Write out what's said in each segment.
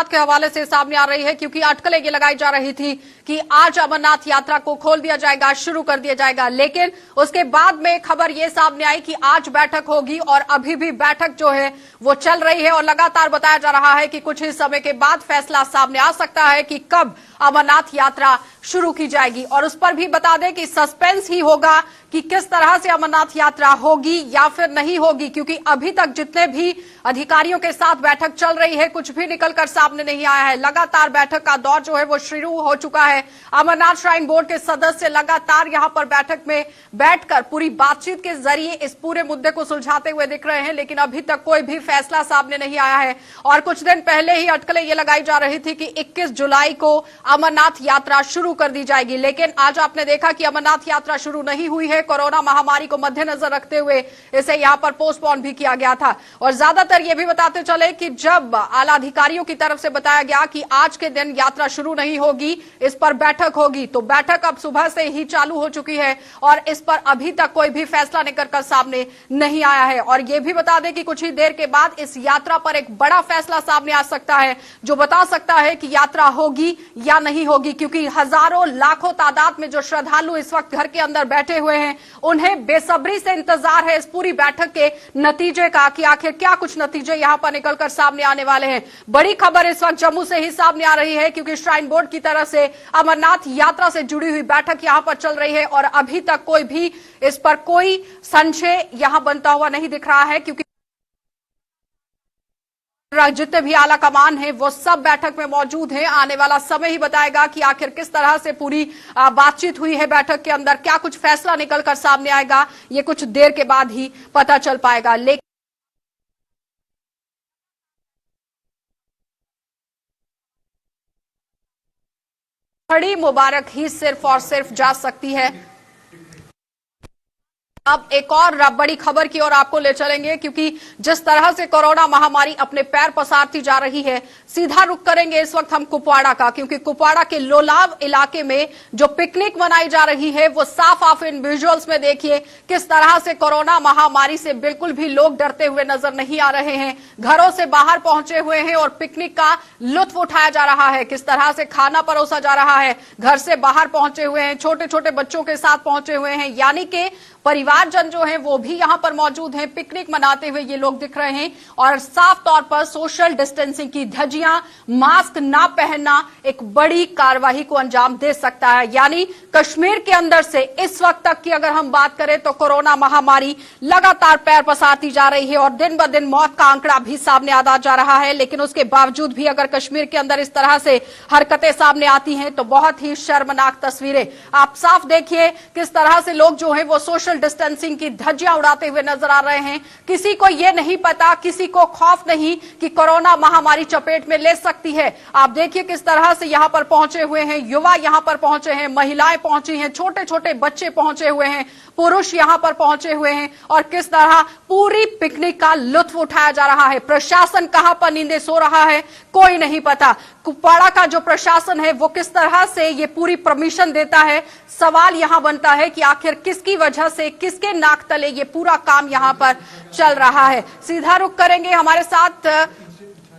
के हवाले से सामने आ रही है, क्योंकि अटकलें ये लगाई जा रही थी कि आज अमरनाथ यात्रा को खोल दिया जाएगा, शुरू कर दिया जाएगा। लेकिन उसके बाद में खबर ये सामने आई कि आज बैठक होगी और अभी भी बैठक जो है वो चल रही है और लगातार बताया जा रहा है कि कुछ ही समय के बाद फैसला सामने आ सकता है कि कब अमरनाथ यात्रा शुरू की जाएगी। और उस पर भी बता दें कि सस्पेंस ही होगा कि किस तरह से अमरनाथ यात्रा होगी या फिर नहीं होगी, क्योंकि अभी तक जितने भी अधिकारियों के साथ बैठक चल रही है कुछ भी निकलकर सामने नहीं आया है। लगातार बैठक का दौर जो है वो शुरू हो चुका है। अमरनाथ श्राइन बोर्ड के सदस्य लगातार यहां पर बैठक में बैठकर पूरी बातचीत के जरिए इस पूरे मुद्दे को सुलझाते हुए दिख रहे हैं, लेकिन अभी तक कोई भी फैसला सामने नहीं आया है। और कुछ दिन पहले ही अटकलें ये लगाई जा रही थी कि 21 जुलाई को अमरनाथ यात्रा शुरू कर दी जाएगी, लेकिन आज आपने देखा कि अमरनाथ यात्रा शुरू नहीं हुई है। कोरोना महामारी को मद्देनजर रखते हुए इसे यहां पर पोस्टपोन भी किया गया था। और ज्यादातर ये भी बताते चले कि जब आला अधिकारियों की तरफ से बताया गया कि आज के दिन यात्रा शुरू नहीं होगी, इस पर बैठक होगी, तो बैठक अब सुबह से ही चालू हो चुकी है और इस पर अभी तक कोई भी फैसला निकलकर सामने नहीं आया है। और यह भी बता दें कि कुछ ही देर के बाद इस यात्रा पर एक बड़ा फैसला सामने आ सकता है जो बता सकता है कि यात्रा होगी या नहीं होगी, क्योंकि हजारों लाखों तादाद में जो श्रद्धालु इस वक्त घर के अंदर बैठे हुए हैं उन्हें बेसब्री से इंतजार है इस पूरी बैठक के नतीजे का कि आखिर क्या कुछ नतीजे यहां पर निकलकर सामने आने वाले हैं। बड़ी खबर इस वक्त जम्मू से ही सामने आ रही है, क्योंकि श्राइन बोर्ड की तरफ से अमरनाथ यात्रा से जुड़ी हुई बैठक यहां पर चल रही है और अभी तक कोई भी इस पर कोई संशय यहां बनता हुआ नहीं दिख रहा है, क्योंकि जितने भी आला कमान है वो सब बैठक में मौजूद हैं। आने वाला समय ही बताएगा कि आखिर किस तरह से पूरी बातचीत हुई है बैठक के अंदर, क्या कुछ फैसला निकलकर सामने आएगा, ये कुछ देर के बाद ही पता चल पाएगा। लेकिन खड़ी मुबारक ही सिर्फ और सिर्फ जा सकती है। अब एक और बड़ी खबर की ओर आपको ले चलेंगे, क्योंकि जिस तरह से कोरोना महामारी अपने पैर पसारती जा रही है, सीधा रुख करेंगे इस वक्त हम कुपवाड़ा का, क्योंकि कुपवाड़ा के लोलाव इलाके में जो पिकनिक मनाई जा रही है वो साफ आप इन विजुअल्स में देखिए किस तरह से कोरोना महामारी से बिल्कुल भी लोग डरते हुए नजर नहीं आ रहे हैं। घरों से बाहर पहुंचे हुए हैं और पिकनिक का लुत्फ उठाया जा रहा है, किस तरह से खाना परोसा जा रहा है। घर से बाहर पहुंचे हुए हैं, छोटे छोटे बच्चों के साथ पहुंचे हुए हैं, यानी कि परिवारजन जो है वो भी यहां पर मौजूद हैं। पिकनिक मनाते हुए ये लोग दिख रहे हैं और साफ तौर पर सोशल डिस्टेंसिंग की धज्जियां, मास्क ना पहनना एक बड़ी कार्रवाई को अंजाम दे सकता है। यानी कश्मीर के अंदर से इस वक्त तक की अगर हम बात करें तो कोरोना महामारी लगातार पैर पसारती जा रही है और दिन ब दिन मौत का आंकड़ा भी सामने आता जा रहा है। लेकिन उसके बावजूद भी अगर कश्मीर के अंदर इस तरह से हरकतें सामने आती हैं तो बहुत ही शर्मनाक तस्वीरें आप साफ देखिए किस तरह से लोग जो है वो सोशल डिस्टेंसिंग की धज्जियां उड़ाते हुए नजर आ रहे हैं। किसी को यह नहीं पता, किसी को खौफ नहीं कि कोरोना महामारी चपेट में ले सकती है। आप देखिए किस तरह से यहां पर पहुंचे हुए हैं, युवा यहां पर पहुंचे हैं, महिलाएं पहुंची हैं, छोटे छोटे बच्चे पहुंचे हुए हैं, पुरुष यहां पर पहुंचे हुए हैं और किस तरह पूरी पिकनिक का लुत्फ उठाया जा रहा है। प्रशासन कहां पर नींदें सो रहा है कोई नहीं पता। कुपवाड़ा का जो प्रशासन है वो किस तरह से ये पूरी परमिशन देता है, सवाल यहां बनता है कि आखिर किसकी वजह से, किसके नाक तले ये पूरा काम यहां पर चल रहा है। सीधा रुख करेंगे, हमारे साथ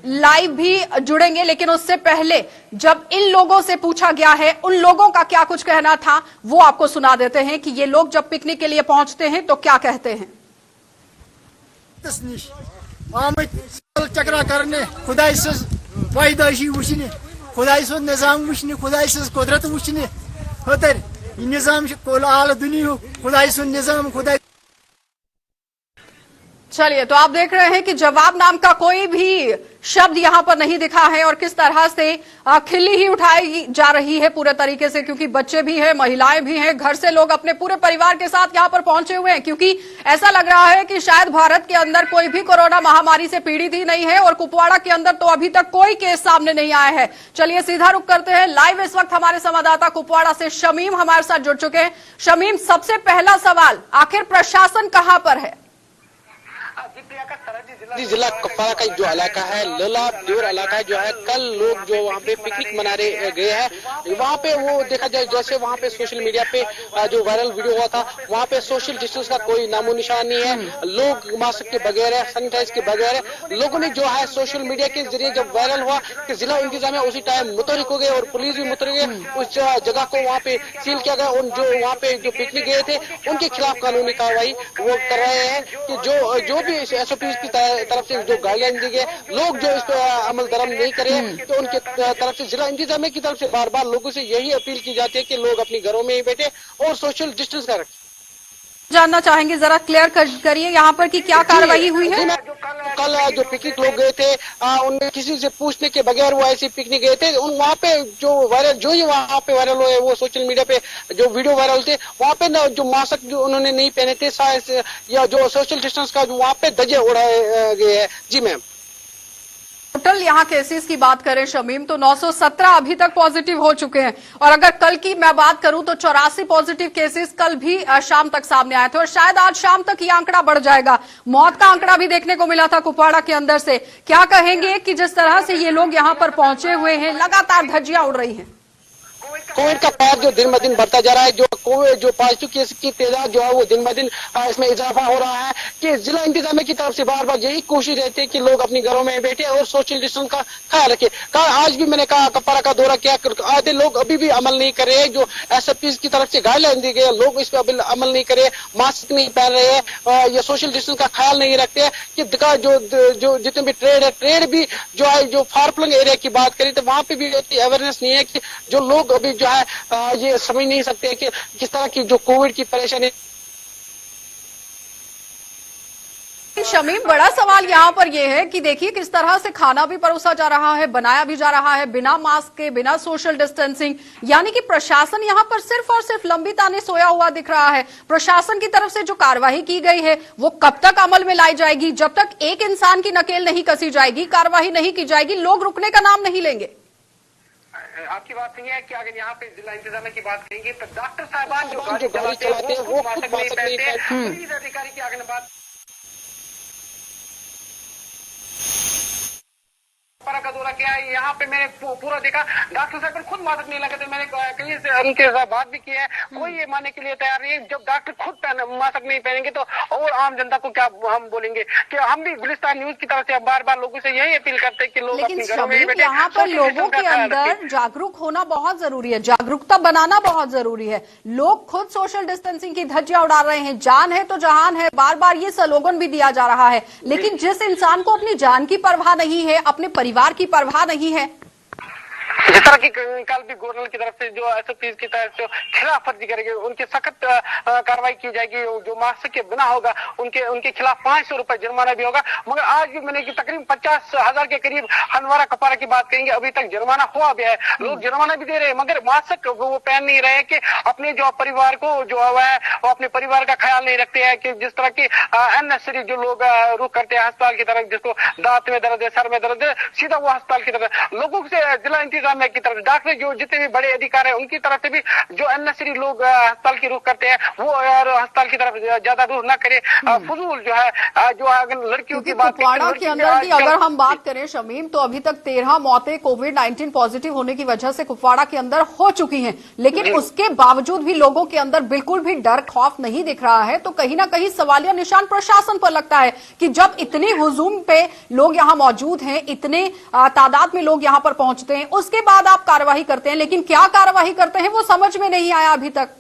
लाइव भी जुड़ेंगे, लेकिन उससे पहले जब इन लोगों से पूछा गया है उन लोगों का क्या कुछ कहना था वो आपको सुना देते हैं कि ये लोग जब पिकनिक के लिए पहुंचते हैं तो क्या कहते हैं। चक्रा करने खुदाई से पैदाशी वुचने, खुदाई से निजाम वुचने, खुदाई से कुदरत वुचने होतर निजाम आल दुनिया खुदाई से निजाम खुदाई। चलिए, तो आप देख रहे हैं कि जवाब नाम का कोई भी शब्द यहां पर नहीं दिखा है और किस तरह से खिल्ली ही उठाई जा रही है पूरे तरीके से, क्योंकि बच्चे भी हैं, महिलाएं भी हैं, घर से लोग अपने पूरे परिवार के साथ यहां पर पहुंचे हुए हैं, क्योंकि ऐसा लग रहा है कि शायद भारत के अंदर कोई भी कोरोना महामारी से पीड़ित ही नहीं है और कुपवाड़ा के अंदर तो अभी तक कोई केस सामने नहीं आया है। चलिए सीधा रुख करते हैं, लाइव इस वक्त हमारे संवाददाता कुपवाड़ा से शमीम हमारे साथ जुड़ चुके हैं। शमीम, सबसे पहला सवाल, आखिर प्रशासन कहां पर है? जिला कुपवाड़ा का जो इलाका है, लोलाब देवर इलाका जो है, कल लोग जो वहाँ पे पिकनिक मनाने गए हैं, वहाँ पे वो देखा जाए जैसे वहाँ पे सोशल मीडिया पे जो वायरल वीडियो हुआ था, वहाँ पे सोशल डिस्टेंस का कोई नामो निशान नहीं है। लोग मास्क के बगैर है, सैनिटाइज के बगैर है। लोगों ने जो है सोशल मीडिया के जरिए जब वायरल हुआ कि जिला इंतजामिया उसी टाइम मुतहरिक हो गए और पुलिस भी मुतहरिक गए, उस जगह को वहाँ पे सील किया गया। उन जो वहाँ पे जो पिकनिक गए थे उनके खिलाफ कानूनी कार्रवाई वो कर रहे हैं कि जो भी SOP की तरफ से जो गाइडलाइन दी गई, लोग जो इस पर अमल दरम नहीं करें तो उनके तरफ से जिला इंतजामिया की तरफ से बार बार लोगों से यही अपील की जाती है कि लोग अपनी घरों में ही बैठे और सोशल डिस्टेंस का रखें। जानना चाहेंगे, जरा क्लियर करिए यहाँ पर कि क्या कार्रवाई हुई है। कल जो पिकनिक लोग गए थे उनमें किसी से पूछने के बगैर वो ऐसी पिकनिक गए थे। वहाँ पे जो ही वहाँ पे वायरल हुए, वो सोशल मीडिया पे जो वीडियो वायरल थे, वहाँ पे ना जो मास्क जो उन्होंने नहीं पहने थे या जो सोशल डिस्टेंस का वहाँ पे धज्जे उड़ाए गए हैं। जी मैम, टोटल यहाँ केसेस की बात करें शमीम तो 917 अभी तक पॉजिटिव हो चुके हैं, और अगर कल की मैं बात करूं तो 84 पॉजिटिव केसेस कल भी शाम तक सामने आए थे, और शायद आज शाम तक ये आंकड़ा बढ़ जाएगा। मौत का आंकड़ा भी देखने को मिला था कुपवाड़ा के अंदर से। क्या कहेंगे कि जिस तरह से ये लोग यहाँ पर पहुंचे हुए हैं, लगातार धज्जियां उड़ रही हैं। कोविड का पैर जो दिन ब दिन बढ़ता जा रहा है, जो पॉजिटिव केस की तादाद जो है वो दिन ब दिन इसमें इजाफा हो रहा है कि जिला इंतजामिया की तरफ से बार बार यही कोशिश रहती है कि लोग अपनी घरों में बैठे और सोशल डिस्टेंस का ख्याल रखें। आज भी मैंने कहा कुपवाड़ा का दौरा किया, आधे लोग अभी भी अमल नहीं कर रहे हैं। जो SOP की तरफ से गाइडलाइन दी गई, लोग इस पर अमल नहीं कर रहे, मास्क नहीं पहन रहे हैं या सोशल डिस्टेंस का ख्याल नहीं रखते हैं। कि जो जितने भी ट्रेड भी जो है, जो फार फ्लंग एरिया की बात करें तो वहां पे भी अवेयरनेस नहीं है कि जो लोग अभी जो है ये समझ नहीं सकते कि किस तरह की जो कोविड की परेशानी। शमीम, बड़ा सवाल यहाँ पर यह है कि देखिए किस तरह से खाना भी परोसा जा रहा है, बनाया भी जा रहा है बिना मास्क के, बिना सोशल डिस्टेंसिंग। यानी कि प्रशासन यहाँ पर सिर्फ और सिर्फ लंबी ताने सोया हुआ दिख रहा है। प्रशासन की तरफ से जो कार्रवाई की गई है वो कब तक अमल में लाई जाएगी? जब तक एक इंसान की नकेल नहीं कसी जाएगी, कार्रवाई नहीं की जाएगी, लोग रुकने का नाम नहीं लेंगे। आपकी बात सही है कि अगर यहाँ पे जिला इंतजामिया की बात करेंगे तो डॉक्टर साहबान जो गाड़ी चलाते हैं वो खुद मास्क नहीं पहनते। पुलिस अधिकारी की अगर बात का दौरा किया है, यहाँ पे मैंने पूरा देखा, डॉक्टर साहब खुद मास्क नहीं लगाते। मैंने कहीं से उनके साथ बात भी की है, कोई ये मानने के लिए तैयार नहीं है। जब डॉक्टर खुद मास्क नहीं पहनेंगे तो और आम जनता को क्या हम बोलेंगे? कि हम भी गुलिस्तान न्यूज की तरफ से बार बार लोगों से यही अपील करते हैं कि लोग अपने घरों में बैठे। यहाँ पर लोगों के अंदर जागरूक होना बहुत जरूरी है, जागरूकता बनाना बहुत जरूरी है। लोग खुद सोशल डिस्टेंसिंग की धज्जियां उड़ा रहे हैं। जान है तो जहान है, बार बार ये स्लोगन भी दिया जा रहा है, लेकिन जिस इंसान को अपनी जान की परवाह नहीं है, अपने परिवार की परवाह नहीं है, जिस तरह की कल भी गवर्नर की तरफ से जो SOP की तरफ से खिलाफ वर्जी करेंगे, उनके सख्त कार्रवाई की जाएगी। जो मास्क के बिना होगा उनके खिलाफ 500 रुपए जुर्माना भी होगा। मगर आज भी मैंने तकरीबन 50,000 के करीब हंदवाड़ा कुपवाड़ा की बात करेंगे, अभी तक जुर्माना हुआ भी है। लोग जुर्माना भी दे रहे हैं मगर मास्क वो पहन नहीं रहे कि अपने जो परिवार को जो है वो अपने परिवार का ख्याल नहीं रखते हैं। कि जिस तरह की अननेसेसरी जो लोग रुख करते हैं अस्पताल की तरफ, जिसको दांत में दर्द है, सर में दर्द है, सीधा वो अस्पताल की तरफ। लोगों से जिला इंतजामिया की तरफ, डॉक्टर जो जितने भी बड़े अधिकार है उनकी तरफ से भी जो अननेसेसरी लोग अस्पताल की रुख करते हैं वो अस्पताल की तरफ ज्यादा रुख न करे। फजूल जो है जो अगर लड़कियों की बात कुपवाड़ा के अंदर की अगर हम बात करें शमीम, तो अभी तक 13 मौतें कोविड-19 पॉजिटिव होने की वजह से कुपवाड़ा के अंदर हो चुकी हैं, लेकिन उसके बावजूद भी लोगों के अंदर बिल्कुल भी डर खौफ नहीं दिख रहा है। तो कहीं ना कहीं सवालिया निशान प्रशासन पर लगता है कि जब इतने हुजूम पे लोग यहाँ मौजूद हैं, इतने तादाद में लोग यहाँ पर पहुंचते हैं, उसके बाद आप कार्रवाई करते हैं, लेकिन क्या कार्रवाई करते हैं वो समझ में नहीं आया अभी तक।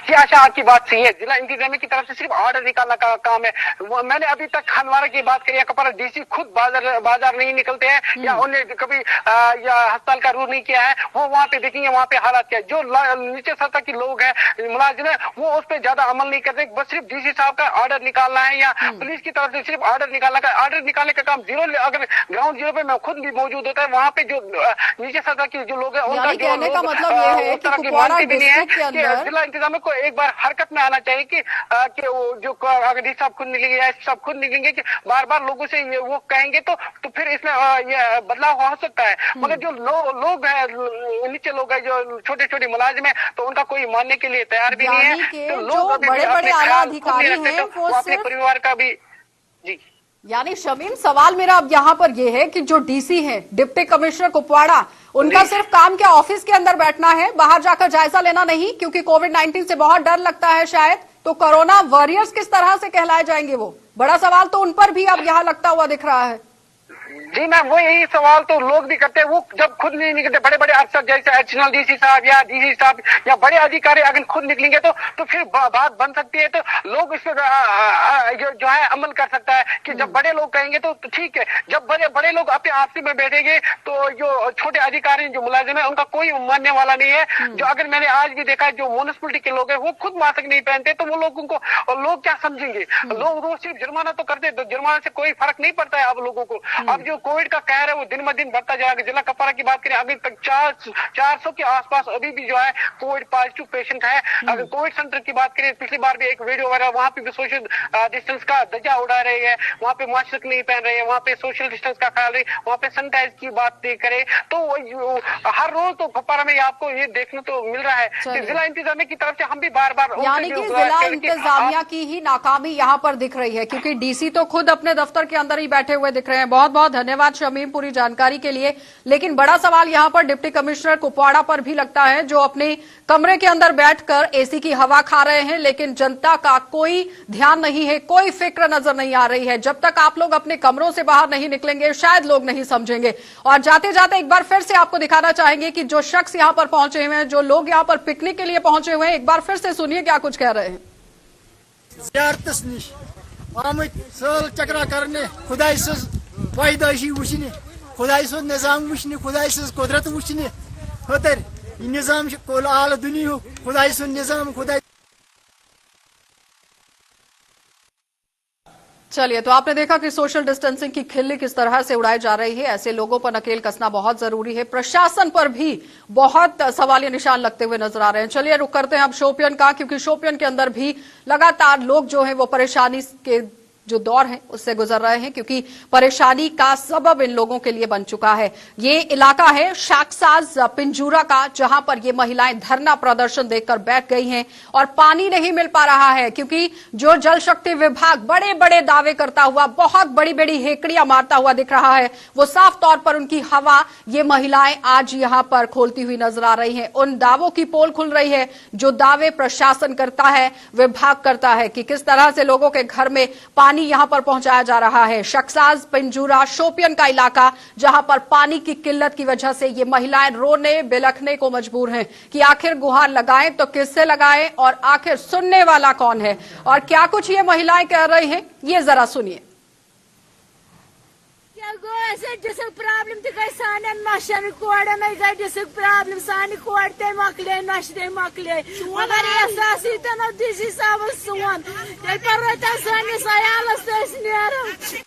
ये आशा आपकी बात सही है, जिला इंतजामिया की तरफ से सिर्फ ऑर्डर निकालना का काम है। मैंने अभी तक हंदवाड़ा की बात करी, कुपवाड़ा DC खुद बाजार नहीं निकलते हैं या उन्हें कभी या अस्पताल का रूल नहीं किया है। वो वहाँ पे देखेंगे वहाँ पे हालात क्या है। जो नीचे सतह के लोग हैं, मुलाजिम है, वो उस पर ज्यादा अमल नहीं करते। बस सिर्फ DC साहब का ऑर्डर निकालना है या पुलिस की तरफ से सिर्फ ऑर्डर निकालना का। ऑर्डर निकालने का काम अगर ग्राउंड जीरो पे मैं खुद भी मौजूद होता है, वहाँ पे जो नीचे सतह के जो लोग है उनका कहने का मतलब ये है कि कुपवाड़ा डिस्ट्रिक्ट के अंदर जिला इंतजामिया को एक बार हरकत में आना चाहिए कि वो जो अगर डी साहब खुद निकलेंगे या सब खुद निकलेंगे कि बार बार लोगों से ये वो कहेंगे तो फिर इसमें ये बदलाव हो सकता है। मगर जो लोग हैं, नीचे लोग हैं, जो छोटे छोटे मुलाजिम है, तो उनका कोई मानने के लिए तैयार भी नहीं है। तो लोग बड़े बड़े आला अधिकारी हैं, वो अपने परिवार का भी। जी यानी शमीम, सवाल मेरा अब यहाँ पर यह है कि जो डीसी हैं, डिप्टी कमिश्नर कुपवाड़ा, उनका सिर्फ काम क्या ऑफिस के अंदर बैठना है, बाहर जाकर जायजा लेना नहीं? क्योंकि कोविड-19 से बहुत डर लगता है शायद, तो कोरोना वॉरियर्स किस तरह से कहलाए जाएंगे? वो बड़ा सवाल तो उन पर भी अब यहाँ लगता हुआ दिख रहा है। जी मैम, वो यही सवाल तो लोग भी करते हैं। वो जब खुद नहीं निकलते, बड़े बड़े अफसर जैसे एडिशनल डीसी साहब या डीसी साहब या बड़े अधिकारी अगर खुद निकलेंगे तो फिर बात बन सकती है। तो लोग इस पर जो है अमल कर सकता है कि जब बड़े लोग कहेंगे तो ठीक है। जब बड़े लोग अपने आपसी में बैठेंगे तो जो छोटे अधिकारी जो मुलाजिम है उनका कोई मानने वाला नहीं है। जो अगर मैंने आज भी देखा है, जो म्युनिसिपलिटी के लोग हैं वो खुद मास्क नहीं पहनते, तो वो लोगों को लोग क्या समझेंगे? लोग रोज सिर्फ जुर्माना तो करते, तो जुर्माना से कोई फर्क नहीं पड़ता है अब लोगों को। अब जो कोविड का कहर है वो दिन ब दिन बढ़ता जाएगा। जिला कपवाड़ा की बात करें, अभी तक 400 के आसपास अभी भी जो है कोविड पॉजिटिव पेशेंट है। अगर कोविड सेंटर की बात करें, पिछली बार भी एक वीडियो वायरल, वहां पे भी सोशल डिस्टेंस का ध्वजा उड़ा रहे हैं, वहां पे मास्क नहीं पहन रहे हैं, वहां पे सोशल डिस्टेंस का ख्याल रहे, वहां पे सैनिटाइज की बात करे, तो हर रोज तो कपवाड़ा में आपको ये देखने तो मिल रहा है। जिला इंतजामिया की तरफ से हम भी बार बार, यानी कि जिला इंतजामिया की ही नाकामी यहाँ पर दिख रही है, क्योंकि डीसी तो खुद अपने दफ्तर के अंदर ही बैठे हुए दिख रहे हैं। बहुत बहुत धन्यवाद शमीम पूरी जानकारी के लिए। लेकिन बड़ा सवाल यहाँ पर डिप्टी कमिश्नर कुपवाड़ा पर भी लगता है, जो अपने कमरे के अंदर बैठकर एसी की हवा खा रहे हैं, लेकिन जनता का कोई ध्यान नहीं है, कोई फिक्र नजर नहीं आ रही है। जब तक आप लोग अपने कमरों से बाहर नहीं निकलेंगे शायद लोग नहीं समझेंगे। और जाते जाते एक बार फिर से आपको दिखाना चाहेंगे कि जो शख्स यहाँ पर पहुंचे हुए हैं, जो लोग यहाँ पर पिकनिक के लिए पहुंचे हुए हैं, एक बार फिर से सुनिए क्या कुछ कह रहे हैं। सल चक्रा करने, खुदाई सज पैदाइशी वुचने, खुदाई सज निजाम वुचने, खुदाई सज कुदरत वुचने, होतर निजाम आल दुनिया, खुदाई सज निजाम, खुदाई। चलिए, तो आपने देखा कि सोशल डिस्टेंसिंग की खिल्ली किस तरह से उड़ाई जा रही है। ऐसे लोगों पर नकेल कसना बहुत जरूरी है। प्रशासन पर भी बहुत सवालिया निशान लगते हुए नजर आ रहे हैं। चलिए रुक करते हैं अब शोपियान का, क्योंकि शोपियान के अंदर भी लगातार लोग जो है वो परेशानी के जो दौर है उससे गुजर रहे हैं, क्योंकि परेशानी का सबब इन लोगों के लिए बन चुका है। ये इलाका है शाकसाज पिंजूरा का, जहां पर ये महिलाएं धरना प्रदर्शन देखकर बैठ गई हैं और पानी नहीं मिल पा रहा है, क्योंकि जो जल शक्ति विभाग बड़े बड़े दावे करता हुआ, बहुत बड़ी बड़ी हेकड़ियां मारता हुआ दिख रहा है, वो साफ तौर पर उनकी हवा ये महिलाएं आज यहां पर खोलती हुई नजर आ रही हैं। उन दावों की पोल खुल रही है जो दावे प्रशासन करता है, विभाग करता है, कि किस तरह से लोगों के घर में पानी यहां पर पहुंचाया जा रहा है। शक्साज पिंजूरा शोपियन का इलाका, जहां पर पानी की किल्लत की वजह से ये महिलाएं रोने बिलखने को मजबूर हैं कि आखिर गुहार लगाएं तो किससे लगाएं और आखिर सुनने वाला कौन है। और क्या कुछ ये महिलाएं कह रही हैं, ये जरा सुनिए। डिस्क प्रॉब्लम गई सान नशन कोड़न गई डिस्क प्रॉब्लम सान कोड़ ते मकले नश ते मकले मगर एहसास तन डीसी साहब सोन ते पर रता सान सयालस नेर।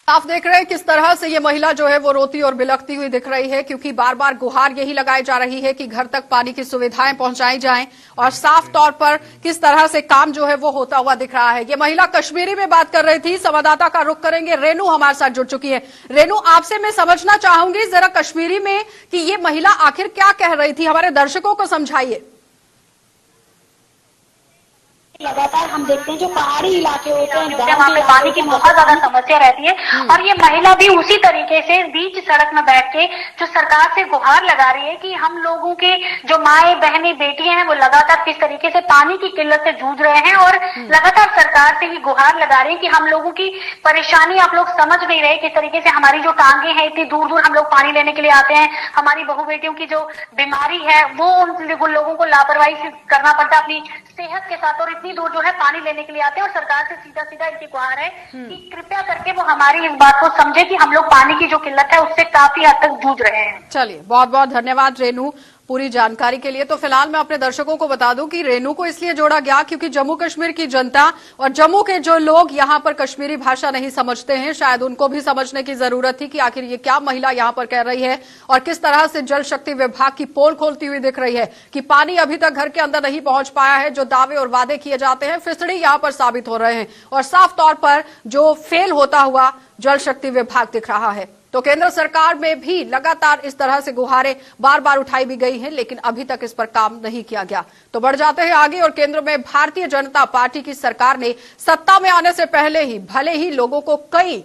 आप देख रहे हैं किस तरह से ये महिला जो है वो रोती और बिलखती हुई दिख रही है, क्योंकि बार बार गुहार यही लगाई जा रही है कि घर तक पानी की सुविधाएं पहुंचाई जाएं, और साफ तौर पर किस तरह से काम जो है वो होता हुआ दिख रहा है। ये महिला कश्मीरी में बात कर रही थी। संवाददाता का रुख करेंगे, रेनू हमारे साथ जुड़ चुकी है। रेनू, आपसे मैं समझना चाहूंगी जरा कश्मीरी में कि ये महिला आखिर क्या कह रही थी, हमारे दर्शकों को समझाइए। लगातार हम देखते हैं जो पहाड़ी इलाके होते हैं वहाँ पे पानी की बहुत ज्यादा समस्या रहती है, और ये महिला भी उसी तरीके से बीच सड़क में बैठ के जो सरकार से गुहार लगा रही है कि हम लोगों के जो माए बहनें बेटियां हैं वो लगातार किस तरीके से पानी की किल्लत से जूझ रहे हैं, और लगातार सरकार से ही गुहार लगा रहे हैं कि हम लोगों की परेशानी आप लोग समझ नहीं रहे। किस तरीके से हमारी जो टांगे हैं, इतनी दूर दूर हम लोग पानी लेने के लिए आते हैं, हमारी बहू बेटियों की जो बीमारी है वो उन लोगों को लापरवाही से करना पड़ता है अपनी सेहत के साथ, और इतनी दूर जो है पानी लेने के लिए आते हैं। और सरकार से सीधा सीधा इनकी गुहार है कि कृपया करके वो हमारी इस बात को समझे कि हम लोग पानी की जो किल्लत है उससे काफी हद तक जूझ रहे हैं। चलिए, बहुत बहुत धन्यवाद रेनू पूरी जानकारी के लिए। तो फिलहाल मैं अपने दर्शकों को बता दूं कि रेनू को इसलिए जोड़ा गया क्योंकि जम्मू कश्मीर की जनता और जम्मू के जो लोग यहां पर कश्मीरी भाषा नहीं समझते हैं, शायद उनको भी समझने की जरूरत थी कि आखिर ये क्या महिला यहां पर कह रही है, और किस तरह से जल शक्ति विभाग की पोल खोलती हुई दिख रही है कि पानी अभी तक घर के अंदर नहीं पहुंच पाया है। जो दावे और वादे किए जाते हैं फिसड़ी यहां पर साबित हो रहे हैं, और साफ तौर पर जो फेल होता हुआ जल शक्ति विभाग दिख रहा है। तो केंद्र सरकार में भी लगातार इस तरह से गुहारें बार बार उठाई भी गई हैं, लेकिन अभी तक इस पर काम नहीं किया गया। तो बढ़ जाते हैं आगे और केंद्र में भारतीय जनता पार्टी की सरकार ने सत्ता में आने से पहले ही भले ही लोगों को कई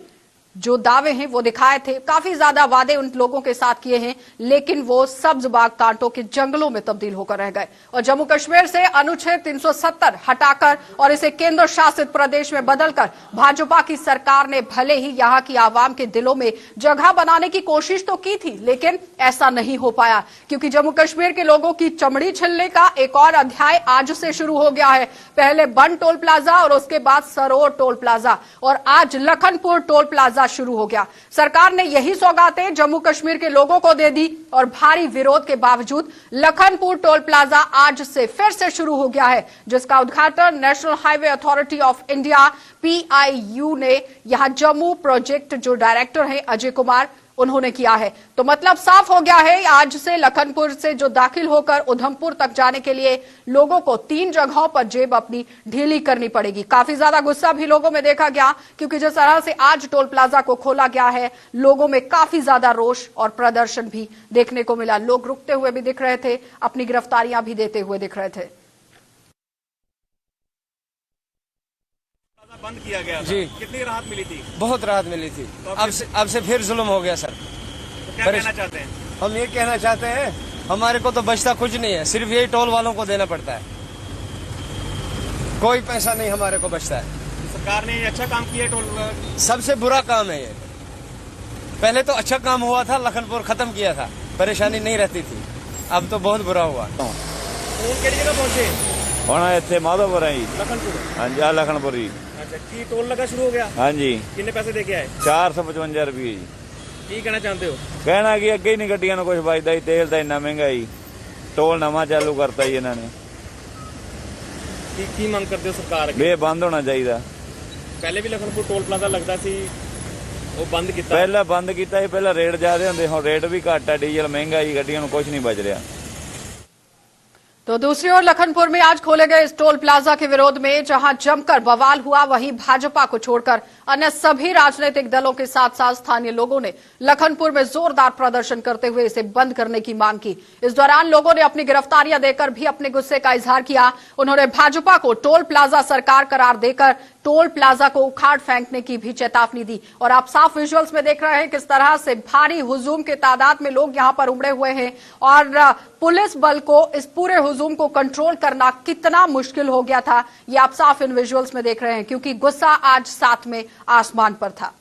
जो दावे हैं वो दिखाए थे, काफी ज्यादा वादे उन लोगों के साथ किए हैं, लेकिन वो सब्ज बाग कांटों के जंगलों में तब्दील होकर रह गए और जम्मू कश्मीर से अनुच्छेद 370 हटाकर और इसे केंद्र शासित प्रदेश में बदलकर भाजपा की सरकार ने भले ही यहां की आवाम के दिलों में जगह बनाने की कोशिश तो की थी, लेकिन ऐसा नहीं हो पाया, क्योंकि जम्मू कश्मीर के लोगों की चमड़ी छिलने का एक और अध्याय आज से शुरू हो गया है। पहले बन टोल प्लाजा और उसके बाद सरोवर टोल प्लाजा और आज लखनपुर टोल प्लाजा शुरू हो गया। सरकार ने यही सौगातें जम्मू कश्मीर के लोगों को दे दी और भारी विरोध के बावजूद लखनपुर टोल प्लाजा आज से फिर से शुरू हो गया है, जिसका उद्घाटन national highway authority of India PIU ने यहां जम्मू प्रोजेक्ट जो डायरेक्टर हैं अजय कुमार उन्होंने किया है। तो मतलब साफ हो गया है, आज से लखनपुर से जो दाखिल होकर उधमपुर तक जाने के लिए लोगों को 3 जगहों पर जेब अपनी ढीली करनी पड़ेगी। काफी ज्यादा गुस्सा भी लोगों में देखा गया, क्योंकि जिस तरह से आज टोल प्लाजा को खोला गया है, लोगों में काफी ज्यादा रोष और प्रदर्शन भी देखने को मिला। लोग रुकते हुए भी दिख रहे थे, अपनी गिरफ्तारियां भी देते हुए दिख रहे थे। बंद किया गया था। जी, कितनी राहत मिली थी? बहुत राहत मिली थी। तो अब से फिर जुल्म हो गया सर। तो क्या कहना चाहते हैं? हम ये कहना चाहते हैं, हमारे को तो बचता कुछ नहीं है, सिर्फ यही टोल वालों को देना पड़ता है, कोई पैसा नहीं हमारे को बचता है। सरकार ने अच्छा काम किया है टोल। सबसे बुरा काम है ये। पहले तो अच्छा काम हुआ था, लखनपुर खत्म किया था, परेशानी नहीं रहती थी, अब तो बहुत बुरा हुआ। किहड़ी जगह पहुंचे? होना इतने माधोपुर है जी। लखनपुर? हाँ जी, लखनपुर जी। अच्छा, की टोल लगा शुरू हो गया? हाँ जी। कितने पैसे दे के आए? 455 रुपये जी। की कहना चाहते हो? कहना कि अगे ही नहीं गड्डियां कुछ बचता ही, तेल तो इन्ना महंगा ही, टोल नवा चालू करता ही इन्होंने। की मंग करते हो सरकार बे बंद होना चाहिए। पहले भी लखनपुर टोल प्लाजा लगता सी, वो बंद किया? पहला बंद किया, पहला रेट ज्यादा होंगे, हुण रेट भी घट है, डीजल महंगा ही, गड्डियां नूं कुछ नहीं बच रहा। तो दूसरी ओर लखनपुर में आज खोले गए इस टोल प्लाजा के विरोध में जहां जमकर बवाल हुआ, वहीं भाजपा को छोड़कर अन्य सभी राजनीतिक दलों के साथ साथ स्थानीय लोगों ने लखनपुर में जोरदार प्रदर्शन करते हुए इसे बंद करने की मांग की। इस दौरान लोगों ने अपनी गिरफ्तारियां देकर भी अपने गुस्से का इजहार किया। उन्होंने भाजपा को टोल प्लाजा सरकार करार देकर टोल प्लाजा को उखाड़ फेंकने की भी चेतावनी दी। और आप साफ विजुअल्स में देख रहे हैं किस तरह से भारी हुजूम के तादाद में लोग यहां पर उमड़े हुए हैं और पुलिस बल को इस पूरे हुजूम को कंट्रोल करना कितना मुश्किल हो गया था, ये आप साफ इन विजुअल्स में देख रहे हैं, क्योंकि गुस्सा आज साथ में आसमान पर था।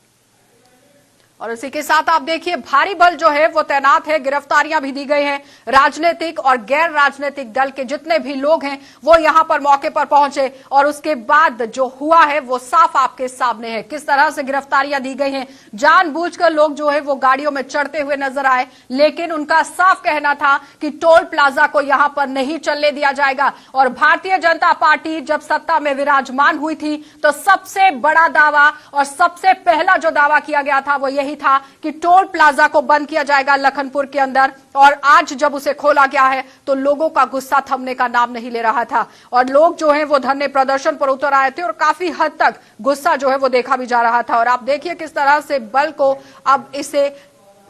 और इसी के साथ आप देखिए भारी बल जो है वो तैनात है, गिरफ्तारियां भी दी गई हैं। राजनीतिक और गैर राजनीतिक दल के जितने भी लोग हैं वो यहां पर मौके पर पहुंचे और उसके बाद जो हुआ है वो साफ आपके सामने है, किस तरह से गिरफ्तारियां दी गई हैं। जानबूझकर लोग जो है वो गाड़ियों में चढ़ते हुए नजर आए, लेकिन उनका साफ कहना था कि टोल प्लाजा को यहां पर नहीं चलने दिया जाएगा। और भारतीय जनता पार्टी जब सत्ता में विराजमान हुई थी तो सबसे बड़ा दावा और सबसे पहला जो दावा किया गया था वो यही था कि टोल प्लाजा को बंद किया जाएगा लखनपुर के अंदर। और आज जब उसे खोला गया है तो लोगों का गुस्सा थमने का नाम नहीं ले रहा था और लोग जो है वो धरने प्रदर्शन पर उतर आए थे और काफी हद तक गुस्सा जो है वो देखा भी जा रहा था। और आप देखिए किस तरह से बल को अब इसे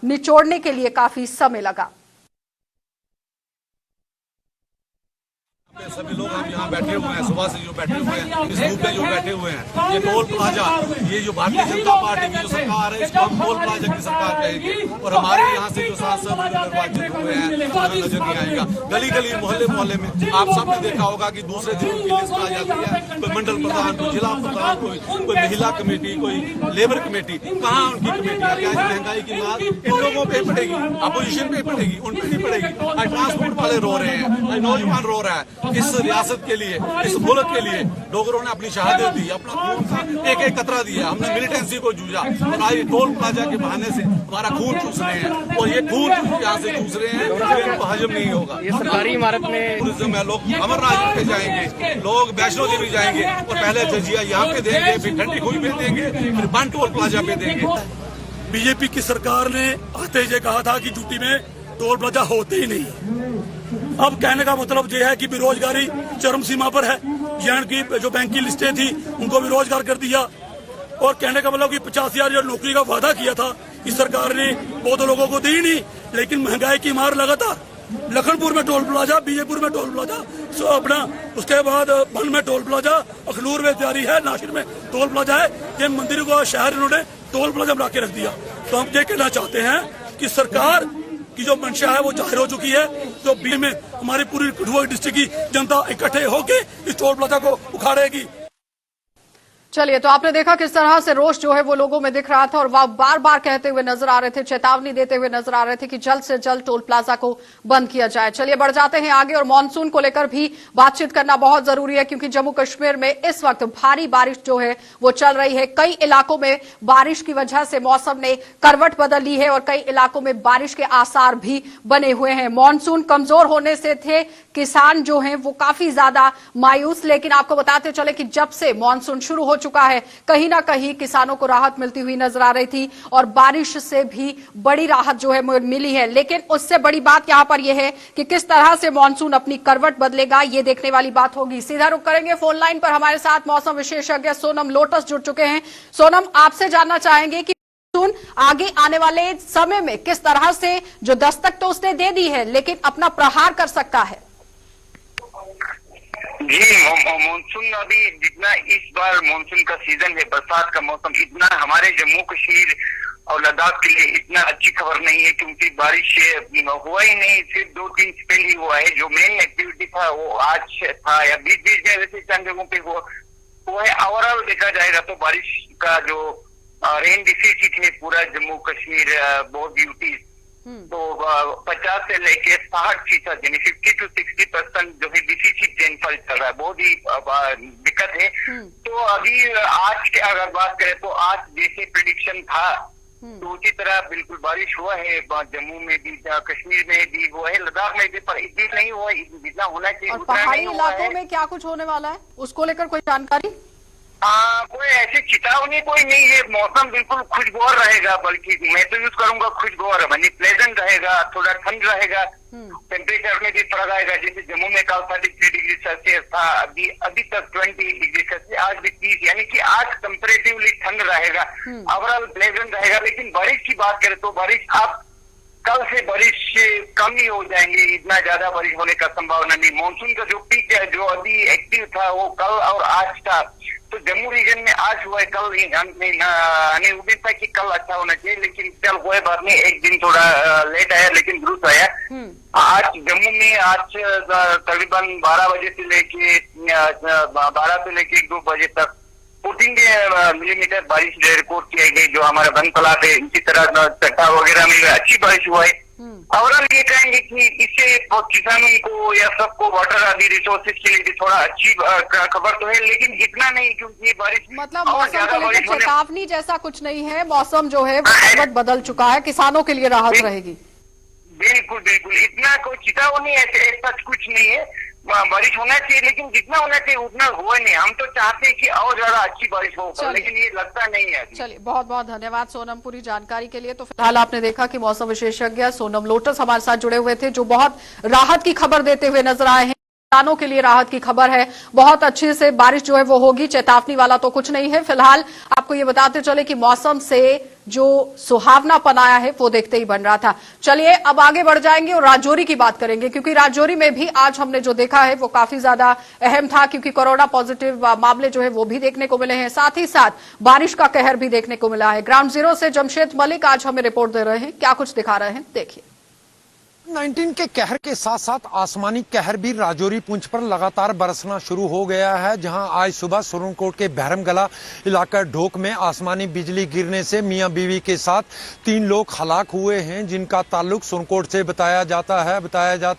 निचोड़ने के लिए काफी समय लगा। सभी लोग हम यहाँ बैठे हुए हैं, सुबह से जो बैठे हुए हैं, इस ग्रुप में जो बैठे हुए हैं, ये टोल प्लाजा, ये जो भारतीय जनता पार्टी की जो सरकार है इसको हम टोल प्लाजा की सरकार कहेंगे। और हमारे यहाँ से जो सांसद निर्वाचित हुए हैं उन्हें नजर नहीं आएगा। गली गली मोहल्ले मोहल्ले में आप सबने देखा होगा कि दूसरे दिन की लिस्ट आ जाती है, कोई मंडल प्रधान, कोई जिला प्रधान, कोई महिला कमेटी, कोई लेबर कमेटी, कहाँ उनकी कमेटियाँ? क्या महंगाई की मार इन लोगों पे पड़ेगी, अपोजिशन पे पड़ेगी, उन पे नहीं पड़ेगी। आज ट्रांसपोर्ट वाले रो रहे हैं, आज नौजवान रो रहा है। इस रियासत के लिए, इस मुल्क के लिए लोगों ने अपनी शहादत दी, अपना खून का एक एक कतरा दिया, हमने मिलिटेंसी को जूझा और आज टोल प्लाजा के बहाने से हमारा खून चूस रहे हैं और ये खून यहाँ से चूस रहे हैं, इनको हजम नहीं होगा। ये सरकारी इमारत में टूरिज्म है, लोग अमरनाथ पे जाएंगे, लोग वैष्णो देवी जाएंगे और पहले जजिया यहाँ पे देंगे, फिर ठंडी खुई पे देंगे, फिर बन टोल प्लाजा पे देंगे। बीजेपी की सरकार ने आते ही कहा था कि ड्यूटी में टोल प्लाजा होते ही नहीं। अब कहने का मतलब यह है कि बेरोजगारी चरम सीमा पर है। जैन की जो बैंक की लिस्टें थी उनको भी रोजगार कर दिया और कहने का मतलब कि 50,000 जो नौकरी का वादा किया था इस सरकार ने वो तो लोगों को दी नहीं, लेकिन महंगाई की मार लगातार। लखनपुर में टोल प्लाजा, बीजेपुर में टोल प्लाजा, अपना उसके बाद बन में टोल प्लाजा, अखनूर में जारी है, नासिर में टोल प्लाजा है। ये मंदिर को शहर इन्होंने टोल प्लाजा बना के रख दिया। तो हम ये कहना चाहते हैं कि सरकार की जो मंशा है वो जाहिर हो चुकी है। तो बीच में हमारी पूरी कठुआ डिस्ट्रिक्ट की जनता इकट्ठे होकर इस टोल प्लाजा को उखाड़ेगी। चलिए, तो आपने देखा किस तरह से रोष जो है वो लोगों में दिख रहा था और वह बार बार कहते हुए नजर आ रहे थे, चेतावनी देते हुए नजर आ रहे थे कि जल्द से जल्द टोल प्लाजा को बंद किया जाए। चलिए बढ़ जाते हैं आगे और मानसून को लेकर भी बातचीत करना बहुत जरूरी है, क्योंकि जम्मू कश्मीर में इस वक्त भारी बारिश जो है वो चल रही है। कई इलाकों में बारिश की वजह से मौसम ने करवट बदल ली है और कई इलाकों में बारिश के आसार भी बने हुए हैं। मानसून कमजोर होने से थे किसान जो हैं वो काफी ज्यादा मायूस, लेकिन आपको बताते चले कि जब से मानसून शुरू हो चुका है कहीं ना कहीं किसानों को राहत मिलती हुई नजर आ रही थी और बारिश से भी बड़ी राहत जो है मिली है। लेकिन उससे बड़ी बात यहां पर यह है कि किस तरह से मानसून अपनी करवट बदलेगा, ये देखने वाली बात होगी। सीधा रुख करेंगे फोन लाइन पर हमारे साथ मौसम विशेषज्ञ सोनम लोटस जुड़ चुके हैं। सोनम, आपसे जानना चाहेंगे कि मानसून आगे आने वाले समय में किस तरह से, जो दस्तक तो उसने दे दी है लेकिन अपना प्रहार कर सकता है। जी, मानसून अभी जितना इस बार मानसून का सीजन है, बरसात का मौसम, इतना हमारे जम्मू कश्मीर और लद्दाख के लिए इतना अच्छी खबर नहीं है, क्योंकि बारिश हुआ ही नहीं। सिर्फ 2-3 स्पेल ही हुआ है। जो मेन एक्टिविटी था वो आज था या बीच बीच में वैसे चंद जगहों पे वो है। ओवरऑल देखा जाएगा तो बारिश का जो रेन डिफिसिट है पूरा जम्मू कश्मीर बहुत ड्यूटी, तो 50 से लेके 60% यानी 50 to 60% जो है डिफिसिट रेनफॉल चल रहा है, बहुत ही दिक्कत है। तो अभी आज की अगर बात करें तो आज जैसे प्रेडिक्शन था तो उसी तरह बिल्कुल बारिश हुआ है। जम्मू में भी, कश्मीर में भी हुआ है, लद्दाख में भी, पर इतनी नहीं हुआ जितना होना चाहिए। और पहाड़ी इलाकों में क्या कुछ होने वाला है, उसको लेकर कोई जानकारी? कोई ऐसी चेतावनी कोई नहीं है। मौसम बिल्कुल खुशगवार रहेगा, बल्कि मैं तो यूज करूंगा खुशगवार, यानी प्लेजेंट रहेगा, थोड़ा ठंड रहेगा, टेम्परेचर में भी फर्क आएगा। जैसे जम्मू में कल 33 डिग्री सेल्सियस था, अभी तक 20 डिग्री सेल्सियस, आज भी 30, यानी कि आज कंपेरेटिवली ठंड रहेगा, ओवरऑल प्लेजेंट रहेगा। लेकिन बारिश की बात करें तो बारिश अब कल से बारिश कम ही हो जाएंगे, इतना ज्यादा बारिश होने का संभावना नहीं। मानसून का जो पीक है, जो अभी एक्टिव था, वो कल और आज था। तो जम्मू रीजन में आज हुआ है, कल हमें उम्मीद था कि कल अच्छा होना चाहिए, लेकिन चल कोई बात नहीं, एक दिन थोड़ा लेट आया लेकिन दुरुस्त आया। आज जम्मू में आज तकरीबन 12 बजे से लेके 12 से लेके 2 बजे तक 14 मिलीमीटर बारिश रिकॉर्ड किया गई, जो हमारा बनपला है। इसी तरह चट्टा वगैरह में अच्छी बारिश हुआ है। और हम ये कहेंगे कि इससे किसानों को या सबको वाटर आदि रिसोर्सेज के लिए भी थोड़ा अच्छी खबर तो है, लेकिन इतना नहीं, क्योंकि बारिश मतलब मौसम को लेकर चेतावनी जैसा कुछ नहीं है। मौसम जो है वो बदल चुका है, किसानों के लिए राहत रहेगी। बिल्कुल बिल्कुल, इतना कोई चेतावनी ऐसा कुछ नहीं है। बारिश होना चाहिए, लेकिन जितना होना चाहिए उतना हुआ नहीं। हम तो चाहते हैं कि और ज्यादा अच्छी बारिश हो, लेकिन ये लगता नहीं है। चलिए, बहुत बहुत धन्यवाद सोनम पूरी जानकारी के लिए। तो फिलहाल आपने देखा कि मौसम विशेषज्ञ सोनम लोटस हमारे साथ जुड़े हुए थे, जो बहुत राहत की खबर देते हुए नजर आए हैं। किसानों के लिए राहत की खबर है, बहुत अच्छी से बारिश जो है वो होगी, चेतावनी वाला तो कुछ नहीं है। फिलहाल आपको ये बताते चले कि मौसम से जो सुहावनापन आया है वो देखते ही बन रहा था। चलिए अब आगे बढ़ जाएंगे और राजौरी की बात करेंगे, क्योंकि राजौरी में भी आज हमने जो देखा है वो काफी ज्यादा अहम था, क्योंकि कोरोना पॉजिटिव मामले जो है वो भी देखने को मिले हैं, साथ ही साथ बारिश का कहर भी देखने को मिला है। ग्राउंड जीरो से जमशेद मलिक आज हमें रिपोर्ट दे रहे हैं, क्या कुछ दिखा रहे हैं देखिए। 19 के कहर के साथ साथ आसमानी कहर भी राजौरी पुंछ पर लगातार बरसना शुरू हो गया है, जहां आज सुबह सुरनकोट के बहरमगला इलाका ढोक में आसमानी बिजली गिरने से मियां बीवी के साथ 3 लोग हलाक हुए हैं, जिनका ताल्लुक सुरनकोट से बताया जाता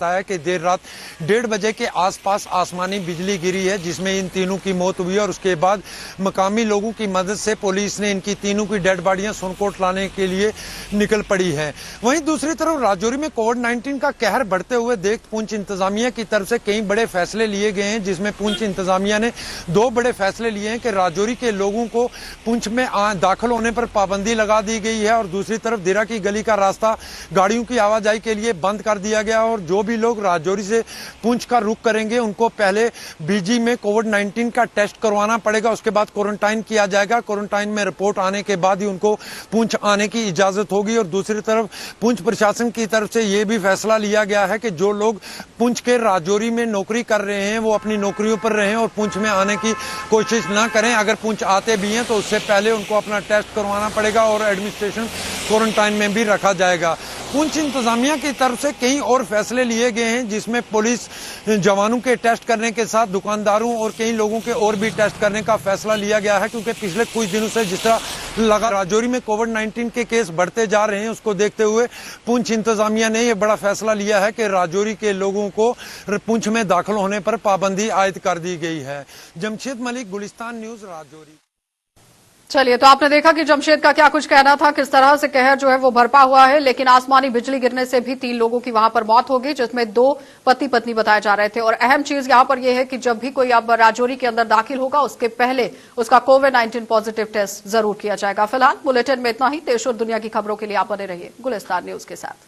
है कि देर रात 1:30 बजे के आसपास आसमानी बिजली गिरी है, जिसमें इन तीनों की मौत हुई और उसके बाद मकामी लोगों की मदद से पुलिस ने इनकी तीनों की डेड बॉडियां सुरनकोट लाने के लिए निकल पड़ी है। वहीं दूसरी तरफ राजौरी में कोविड-19 कोविड-19 का कहर बढ़ते हुए देख पुंछ इंतजामिया की तरफ से कई बड़े फैसले लिए गए हैं, जिसमें पुंछ इंतजामिया ने 2 बड़े फैसले लिए हैं कि राजौरी के लोगों को पुंछ में दाखिल होने पर पाबंदी लगा दी गई है और दूसरी तरफ दिरा की गली का रास्ता गाड़ियों की आवाजाही के लिए बंद कर दिया गया और जो भी लोग राजौरी से पुंछ का रुख करेंगे उनको पहले बीजी में कोविड-19 का टेस्ट करवाना पड़ेगा, उसके बाद क्वारंटाइन किया जाएगा। क्वारंटाइन में रिपोर्ट आने के बाद ही उनको पुंछ आने की इजाजत होगी। और दूसरी तरफ पुंछ प्रशासन की तरफ से यह भी फैसला लिया गया है कि जो लोग पुंछ के राजौरी में नौकरी कर रहे हैं वो अपनी नौकरियों पर रहें और पुंछ में आने की कोशिश ना करें। अगर पुंछ आते भी हैं तो उससे पहले उनको अपना टेस्ट करवाना पड़ेगा और एडमिनिस्ट्रेशन क्वारंटाइन में भी रखा जाएगा। पुंछ इंतजामिया की तरफ से कई और फैसले लिए गए हैं, जिसमें पुलिस जवानों के टेस्ट करने के साथ दुकानदारों और कई लोगों के और भी टेस्ट करने का फैसला लिया गया है, क्योंकि पिछले कुछ दिनों से जिस तरह लगा राजौरी में कोविड-19 के केस बढ़ते जा रहे हैं उसको देखते हुए पुंछ इंतजामिया ने यह बड़ा फैसला लिया है कि राजौरी के लोगों को पुंछ में दाखिल होने पर पाबंदी आयद कर दी गई है। जमशेद मलिक, गुलिस्तान न्यूज, राजौरी। चलिए, तो आपने देखा कि जमशेद का क्या कुछ कहना था, किस तरह से कहर जो है वो बरपा हुआ है, लेकिन आसमानी बिजली गिरने से भी 3 लोगों की वहां पर मौत हो गई, जिसमें 2 पति पत्नी बताए जा रहे थे। और अहम चीज यहां पर यह है कि जब भी कोई अब राजौरी के अंदर दाखिल होगा उसके पहले उसका कोविड-19 पॉजिटिव टेस्ट जरूर किया जाएगा। फिलहाल बुलेटिन में इतना ही। देश और दुनिया की खबरों के लिए आप बने रहिए गुलिस्तान न्यूज के साथ।